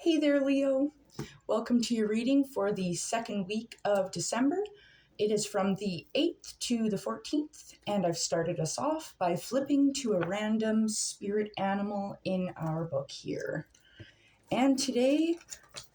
Hey there, Leo. Welcome to your reading for the second week of December. It is from the 8th to the 14th, and I've started us off by flipping to a random spirit animal in our book here. And today,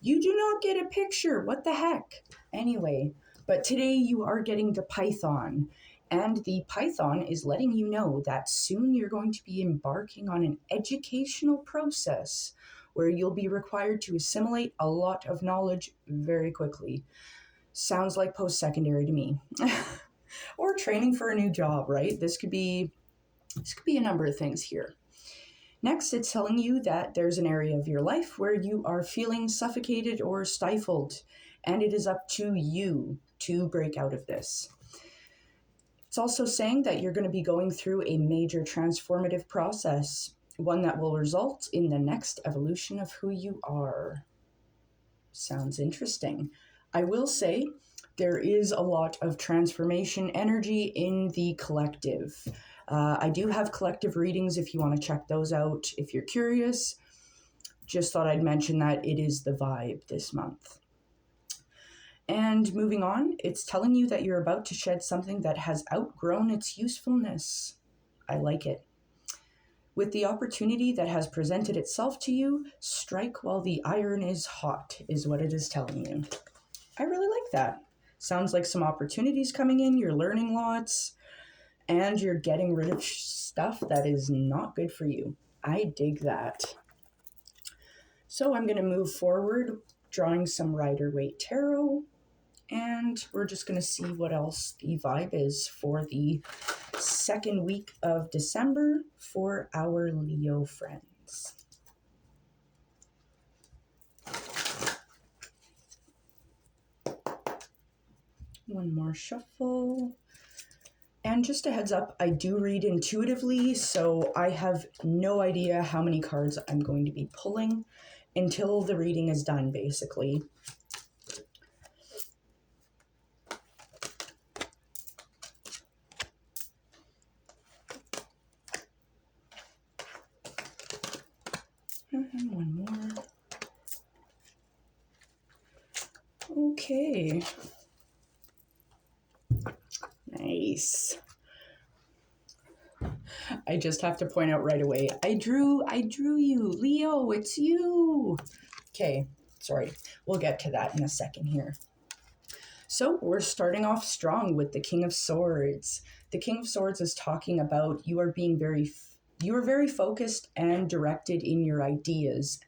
you do not get a picture. What the heck? Anyway, but today you are getting the python. And the python is letting you know that soon you're going to be embarking on an educational process where you'll be required to assimilate a lot of knowledge very quickly. Sounds like post-secondary to me. Or training for a new job, right? This could be a number of things here. Next, it's telling you that there's an area of your life where you are feeling suffocated or stifled, and it is up to you to break out of this. It's also saying that you're going to be going through a major transformative process, one that will result in the next evolution of who you are. Sounds interesting. I will say there is a lot of transformation energy in the collective. I do have collective readings if you want to check those out if you're curious. Just thought I'd mention that it is the vibe this month. And moving on, it's telling you that you're about to shed something that has outgrown its usefulness. I like it. With the opportunity that has presented itself to you, strike while the iron is hot, is what it is telling you. I really like that. Sounds like some opportunities coming in, you're learning lots, and you're getting rid of stuff that is not good for you. I dig that. So I'm going to move forward, drawing some rider-waite tarot, and we're just going to see what else the vibe is for the second week of December for our Leo friends. One more shuffle. And just a heads up, I do read intuitively, so I have no idea how many cards I'm going to be pulling until the reading is done, basically. And one more. Okay. Nice. I just have to point out right away, I drew you. Leo, it's you. Okay, sorry. We'll get to that in a second here. So we're starting off strong with the King of Swords. The King of Swords is talking about you are very focused and directed in your ideas.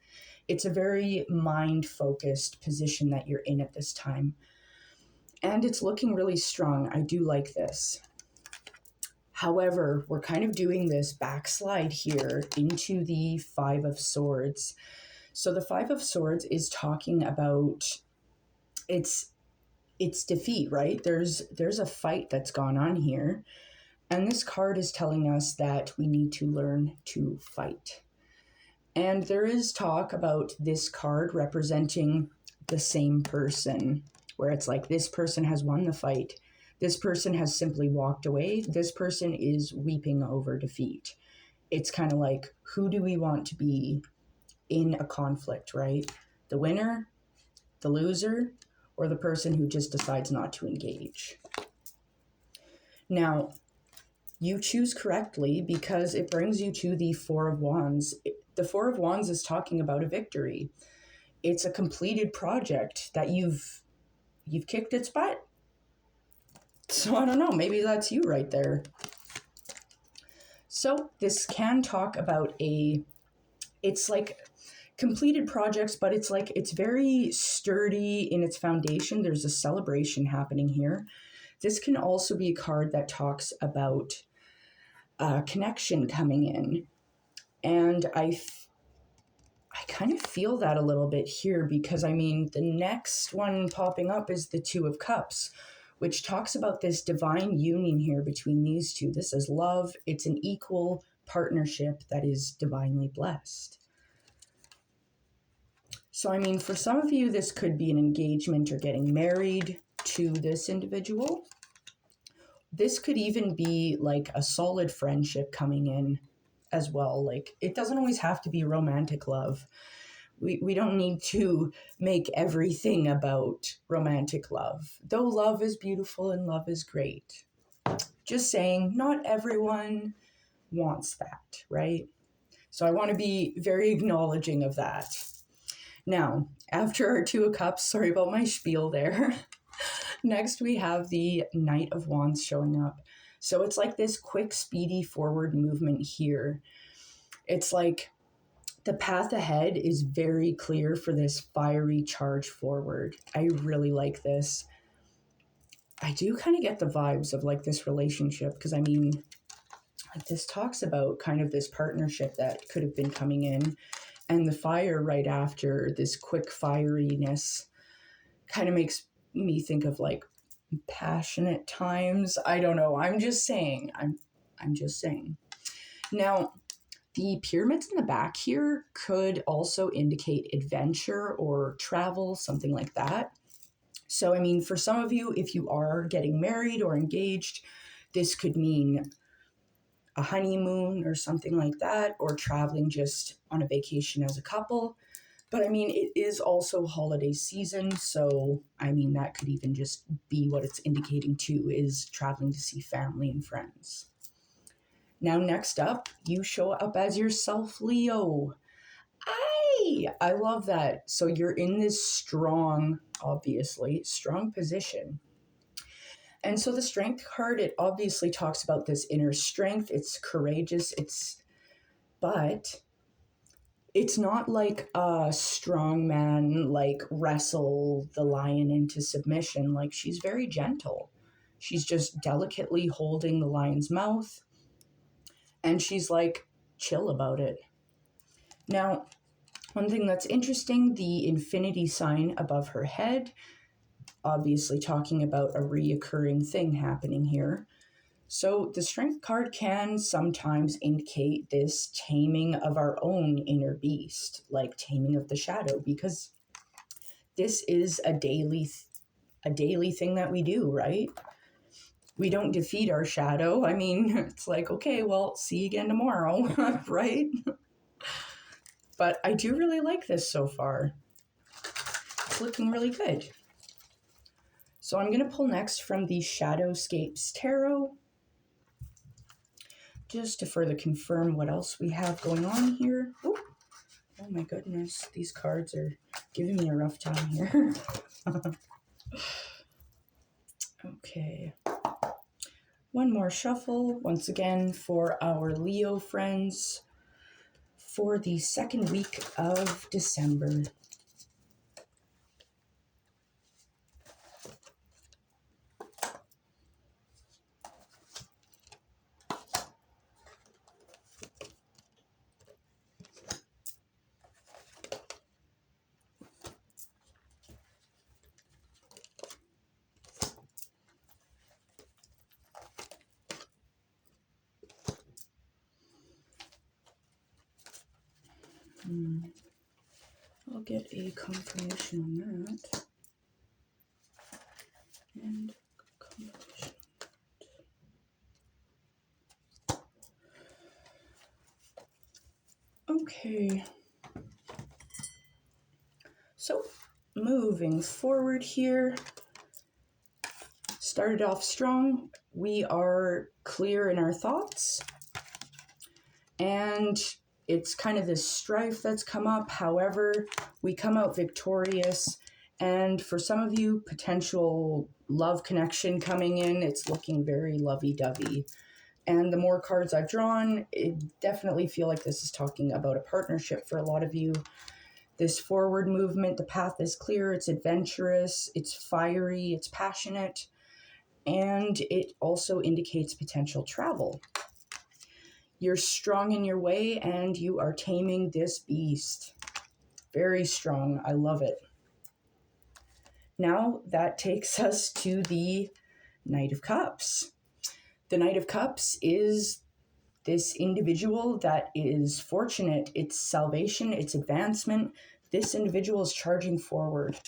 It's a very mind-focused position that you're in at this time. And it's looking really strong. I do like this. However, we're kind of doing this backslide here into the Five of Swords. So the Five of Swords is talking about its defeat, right? There's a fight that's gone on here. And this card is telling us that we need to learn to fight. And there is talk about this card representing the same person, where it's like this person has won the fight. This person has simply walked away. This person is weeping over defeat. It's kind of like, who do we want to be in a conflict, right? The winner, the loser, or the person who just decides not to engage? Now, you choose correctly because it brings you to the Four of Wands. The Four of Wands is talking about a victory. It's a completed project that you've kicked its butt. So I don't know, maybe that's you right there. So this can talk about it's like completed projects, but it's very sturdy in its foundation. There's a celebration happening here. This can also be a card that talks about connection coming in. And I kind of feel that a little bit here because, I mean, the next one popping up is the Two of Cups, which talks about this divine union here between these two. This is love. It's an equal partnership that is divinely blessed. So, I mean, for some of you, this could be an engagement or getting married to this individual. This could even be like a solid friendship coming in as well. Like, it doesn't always have to be romantic love. We don't need to make everything about romantic love, though love is beautiful and love is great. Just saying, not everyone wants that, right? So I want to be very acknowledging of that. Now, after our Two of Cups, sorry about my spiel there, next we have the Knight of Wands showing up. So it's like this quick, speedy forward movement here. It's like the path ahead is very clear for this fiery charge forward. I really like this. I do kind of get the vibes of like this relationship, because I mean, like this talks about kind of this partnership that could have been coming in, and the fire right after this quick fieriness kind of makes me think of like passionate times. I don't know. I'm just saying. I'm just saying. Now, the pyramids in the back here could also indicate adventure or travel, something like that. So, I mean, for some of you, if you are getting married or engaged, this could mean a honeymoon or something like that, or traveling just on a vacation as a couple. But I mean, it is also holiday season, so I mean, that could even just be what it's indicating too, is traveling to see family and friends. Now, next up, you show up as yourself, Leo. I love that. So you're in this strong, obviously, strong position. And so the strength card, it obviously talks about this inner strength. It's courageous. But it's not like a strong man, like wrestle the lion into submission. Like, she's very gentle. She's just delicately holding the lion's mouth. And she's like chill about it. Now, one thing that's interesting, the infinity sign above her head, obviously talking about a reoccurring thing happening here. So the strength card can sometimes indicate this taming of our own inner beast, like taming of the shadow, because this is a daily thing that we do, right? We don't defeat our shadow. I mean, it's like, okay, well, see you again tomorrow, right? But I do really like this so far. It's looking really good. So I'm going to pull next from the Shadowscapes Tarot, just to further confirm what else we have going on here. Ooh. Oh my goodness, these cards are giving me a rough time here. Okay. One more shuffle, once again, for our Leo friends for the second week of December. I'll get a confirmation on that. And confirmation. Okay. So, moving forward here. Started off strong. We are clear in our thoughts. And it's kind of this strife that's come up. However, we come out victorious. And for some of you, potential love connection coming in, it's looking very lovey-dovey. And the more cards I've drawn, it definitely feel like this is talking about a partnership for a lot of you. This forward movement, the path is clear, it's adventurous, it's fiery, it's passionate, and it also indicates potential travel. You're strong in your way, and you are taming this beast. Very strong. I love it. Now, that takes us to the Knight of Cups. The Knight of Cups is this individual that is fortunate. It's salvation, it's advancement. This individual is charging forward.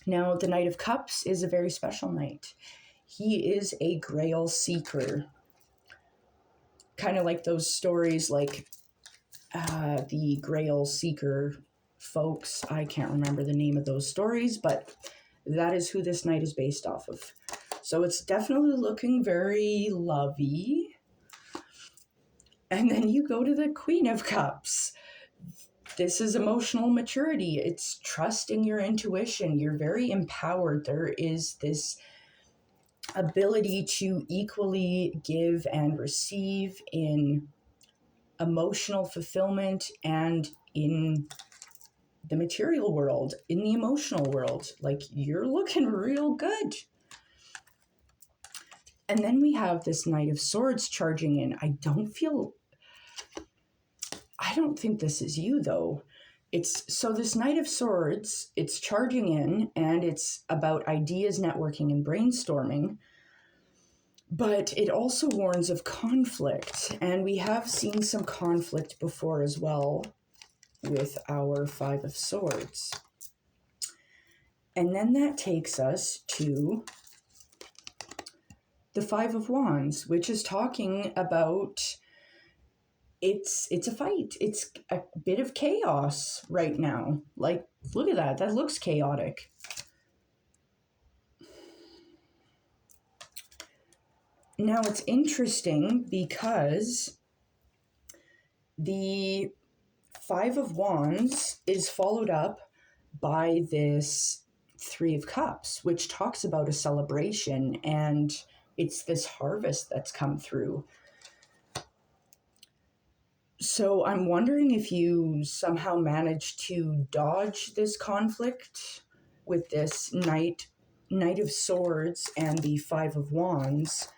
Now, the Knight of Cups is a very special knight. He is a grail seeker. Kind of like those stories like the Grail Seeker folks. I can't remember the name of those stories, but that is who this knight is based off of. So it's definitely looking very lovey. And then you go to the Queen of Cups. This is emotional maturity. It's trusting your intuition. You're very empowered. There is this ability to equally give and receive in emotional fulfillment and in the material world, in the emotional world. Like, you're looking real good. And then we have this Knight of Swords charging in. I don't think this is you, though. So this Knight of Swords, it's charging in, and it's about ideas, networking, and brainstorming. But it also warns of conflict, and we have seen some conflict before as well with our Five of Swords. And then that takes us to the Five of Wands, which is talking about it's a fight. It's a bit of chaos right now. Like, look at that. That looks chaotic. Now, it's interesting because the Five of Wands is followed up by this Three of Cups, which talks about a celebration, and it's this harvest that's come through. So I'm wondering if you somehow managed to dodge this conflict with this Knight of Swords and the Five of Wands,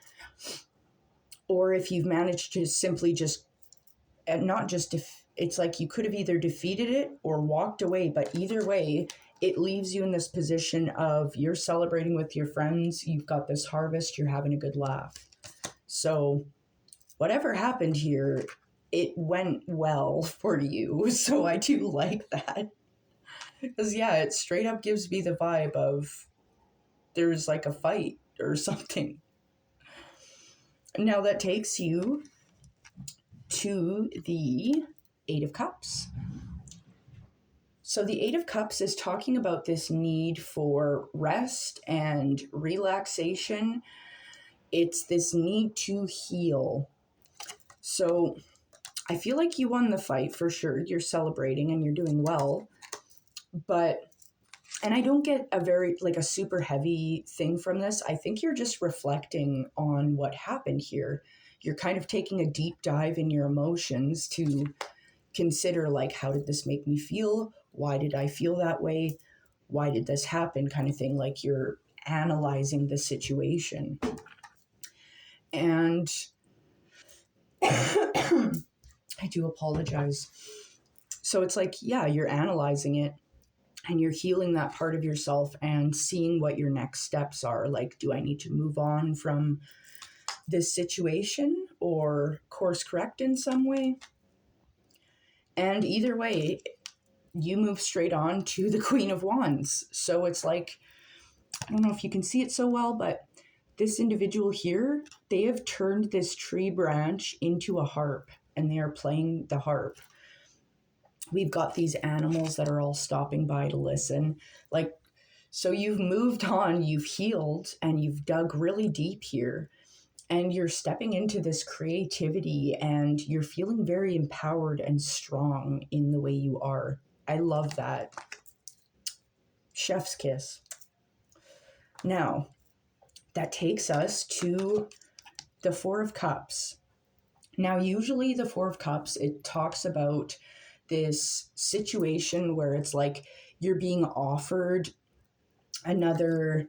or if you've managed to simply just, not just, it's like you could have either defeated it or walked away, but either way, it leaves you in this position of you're celebrating with your friends, you've got this harvest, you're having a good laugh. So whatever happened here, it went well for you. So I do like that. Because, yeah, it straight up gives me the vibe of there's like a fight or something. Now that takes you to the Eight of Cups. So the Eight of Cups is talking about this need for rest and relaxation. It's this need to heal. So I feel like you won the fight for sure. You're celebrating and you're doing well. And I don't get a super heavy thing from this. I think you're just reflecting on what happened here. You're kind of taking a deep dive in your emotions to consider, like, how did this make me feel? Why did I feel that way? Why did this happen? Kind of thing. Like, you're analyzing the situation. And I do apologize. So it's like, yeah, you're analyzing it and you're healing that part of yourself and seeing what your next steps are. Like, do I need to move on from this situation or course correct in some way? And either way, you move straight on to the Queen of Wands. So it's like, I don't know if you can see it so well, but this individual here, they have turned this tree branch into a harp, and they are playing the harp. We've got these animals that are all stopping by to listen. Like, so you've moved on, you've healed, and you've dug really deep here. And you're stepping into this creativity, and you're feeling very empowered and strong in the way you are. I love that. Chef's kiss. Now, that takes us to the Four of Cups. Now, usually the Four of Cups, it talks about this situation where it's like you're being offered another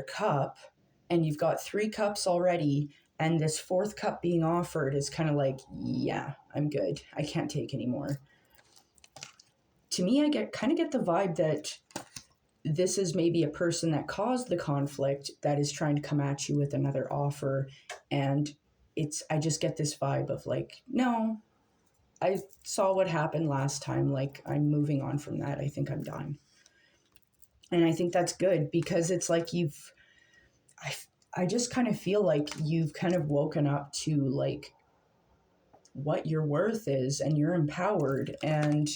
cup, and you've got 3 cups already, and this 4th cup being offered is kind of like, yeah, I'm good. I can't take anymore. To me, I get the vibe that this is maybe a person that caused the conflict that is trying to come at you with another offer, and I just get this vibe of like, no, I saw what happened last time, like, I'm moving on from that. I think I'm done. And I think that's good, because it's like I just kind of feel like you've kind of woken up to, like, what your worth is, and you're empowered, and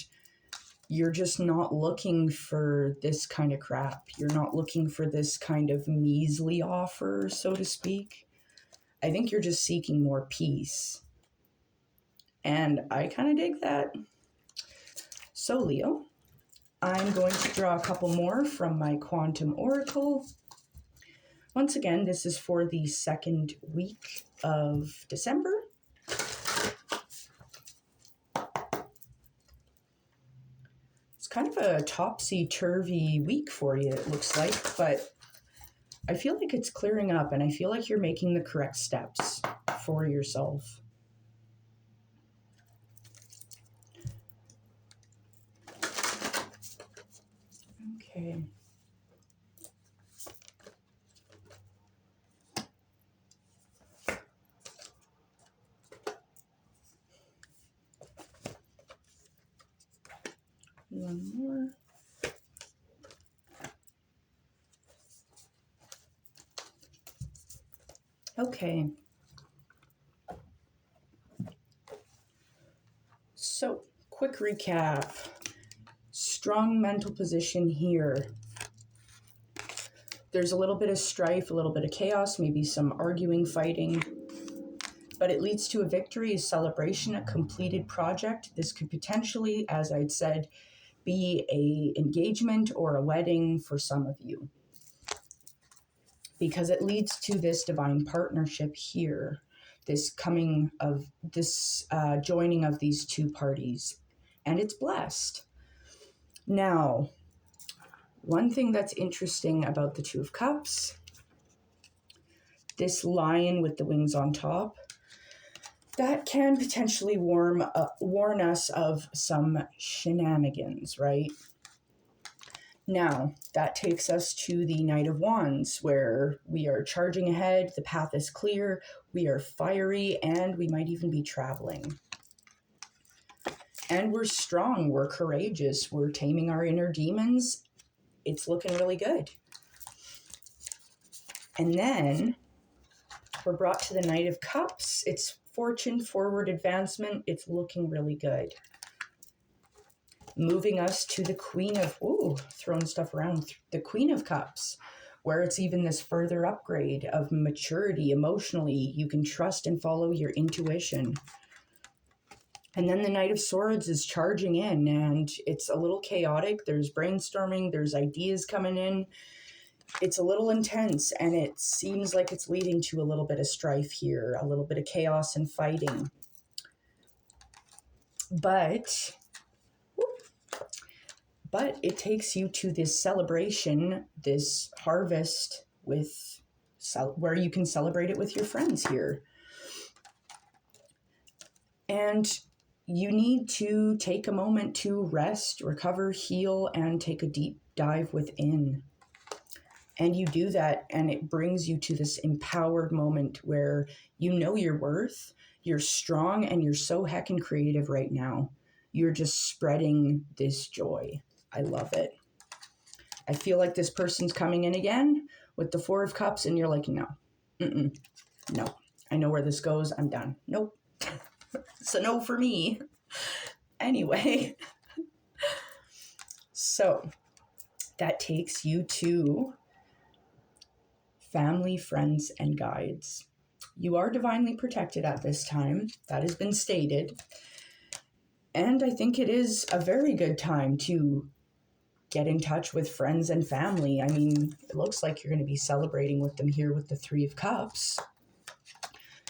you're just not looking for this kind of crap. You're not looking for this kind of measly offer, so to speak. I think you're just seeking more peace. And I kind of dig that. So, Leo, I'm going to draw a couple more from my Quantum Oracle. Once again, this is for the second week of December. It's kind of a topsy-turvy week for you, it looks like, but I feel like it's clearing up, and I feel like you're making the correct steps for yourself. Okay. One more. Okay. So, quick recap. Strong mental position here. There's a little bit of strife, a little bit of chaos, maybe some arguing, fighting, but it leads to a victory, a celebration, a completed project. This could potentially, as I'd said, be a engagement or a wedding for some of you, because it leads to this divine partnership here, this coming of this joining of these two parties, and it's blessed. Now, one thing that's interesting about the Two of Cups, this lion with the wings on top, that can potentially warn us of some shenanigans, right? Now, that takes us to the Knight of Wands, where we are charging ahead, the path is clear, we are fiery, and we might even be traveling. And we're strong, we're courageous, we're taming our inner demons. It's looking really good. And then we're brought to the Knight of Cups. It's fortune, forward advancement. It's looking really good. Moving us to the Queen of, throwing stuff around, the Queen of Cups, where it's even this further upgrade of maturity emotionally. You can trust and follow your intuition. And then the Knight of Swords is charging in, and it's a little chaotic. There's brainstorming, there's ideas coming in. It's a little intense, and it seems like it's leading to a little bit of strife here, a little bit of chaos and fighting. But it takes you to this celebration, this harvest where you can celebrate it with your friends here. And you need to take a moment to rest, recover, heal, and take a deep dive within. And you do that, and it brings you to this empowered moment where you know your worth, you're strong, and you're so heckin' creative right now. You're just spreading this joy. I love it. I feel like this person's coming in again with the Four of Cups, and you're like, no. No. I know where this goes. I'm done. Nope. It's a no for me. Anyway. So, that takes you to family, friends, and guides. You are divinely protected at this time. That has been stated. And I think it is a very good time to get in touch with friends and family. I mean, it looks like you're going to be celebrating with them here with the Three of Cups.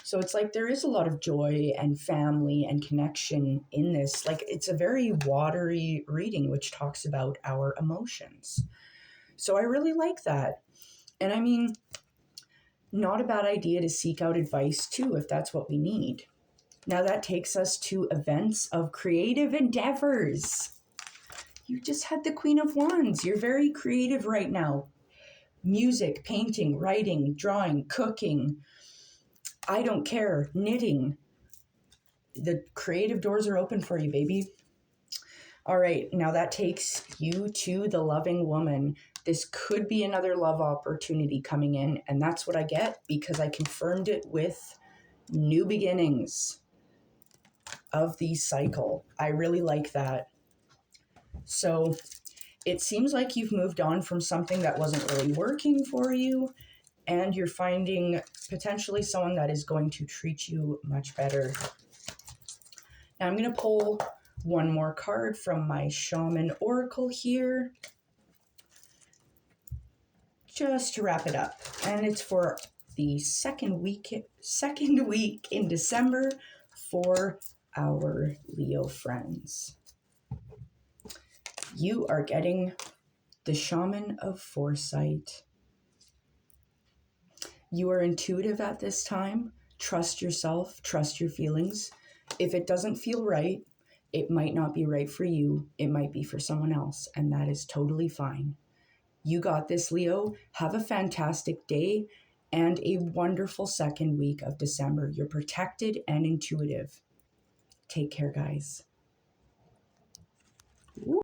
So it's like there is a lot of joy and family and connection in this. Like, it's a very watery reading, which talks about our emotions. So I really like that. And I mean, not a bad idea to seek out advice too, if that's what we need. Now that takes us to events of creative endeavors. You just had the Queen of Wands. You're very creative right now. Music, painting, writing, drawing, cooking. I don't care. Knitting. The creative doors are open for you, baby. All right, now that takes you to the loving woman. This could be another love opportunity coming in, and that's what I get because I confirmed it with new beginnings. of the cycle. I really like that. So it seems like you've moved on from something that wasn't really working for you, and you're finding potentially someone that is going to treat you much better. Now I'm going to pull one more card from my Shaman Oracle here, just to wrap it up. And it's for the second week in December for our Leo friends. You are getting the Shaman of Foresight. You are intuitive at this time. Trust yourself, trust your feelings. If it doesn't feel right, it might not be right for you. It might be for someone else, and that is totally fine. You got this, Leo. Have a fantastic day and a wonderful second week of December. You're protected and intuitive. Take care, guys.